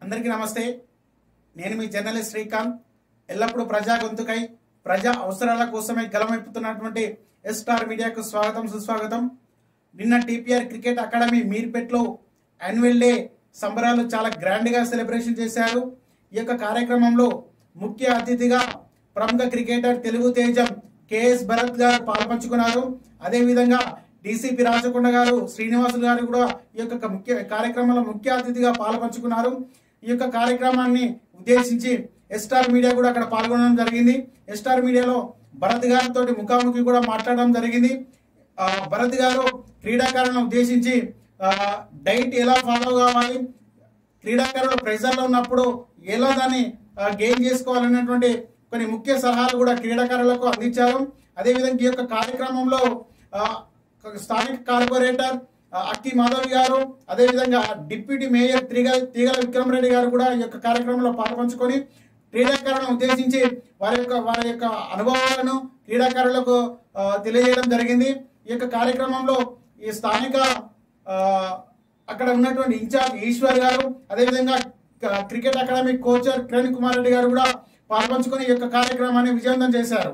అందరికీ నమస్తే. నేను మీ జర్నలిస్ట్ శ్రీకాంత్. ఎల్లప్పుడూ ప్రజా గొంతుకై ప్రజా అవసరాల కోసమే గలమెప్పుతున్నటువంటి ఎస్టార్ మీడియాకు స్వాగతం, సుస్వాగతం. నిన్న టీపీఆర్ క్రికెట్ అకాడమీ మీర్పేట్లో యాన్యువల్ డే సంబరాలు చాలా గ్రాండ్ గా సెలబ్రేషన్ చేశారు. ఈ యొక్క కార్యక్రమంలో ముఖ్య అతిథిగా ప్రముఖ క్రికెటర్ తెలుగు తేజం కేఎస్ భరత్ గారు పాల్పంచుకున్నారు. అదేవిధంగా డీసీపీ రాజకొండ గారు, శ్రీనివాసులు గారు కూడా ఈ యొక్క ముఖ్య కార్యక్రమంలో ముఖ్య అతిథిగా పాల్పంచుకున్నారు. ఈ యొక్క కార్యక్రమాన్ని ఉద్దేశించి ఎస్టార్ మీడియా కూడా అక్కడ పాల్గొనడం జరిగింది. ఎస్టార్ మీడియాలో భరత్ గారితో ముఖాముఖి కూడా మాట్లాడడం జరిగింది. భరత్ గారు క్రీడాకారులను ఉద్దేశించి డైట్ ఎలా ఫాలో కావాలి, క్రీడాకారులు ప్రెజర్లో ఉన్నప్పుడు ఎలా దాన్ని గెయిన్ చేసుకోవాలనేటువంటి కొన్ని ముఖ్య సలహాలు కూడా క్రీడాకారులకు అందించారు. అదేవిధంగా ఈ యొక్క కార్యక్రమంలో స్థానిక కార్పొరేటర్ అక్కి మాధవి గారు, అదేవిధంగా డిప్యూటీ మేయర్ తీగల విక్రమరెడ్డి గారు కూడా ఈ యొక్క కార్యక్రమంలో పాల్పంచుకొని క్రీడాకారులను ఉద్దేశించి వారి యొక్క అనుభవాలను క్రీడాకారులకు తెలియజేయడం జరిగింది. ఈ యొక్క కార్యక్రమంలో ఈ స్థానిక అక్కడ ఉన్నటువంటి ఇన్ఛార్జ్ ఈశ్వర్ గారు, అదేవిధంగా cricket academy coacher Kiran Kumar Reddy గారు కూడా పాల్పంచుకొని ఈ యొక్క కార్యక్రమాన్ని విజయవంతం చేశారు.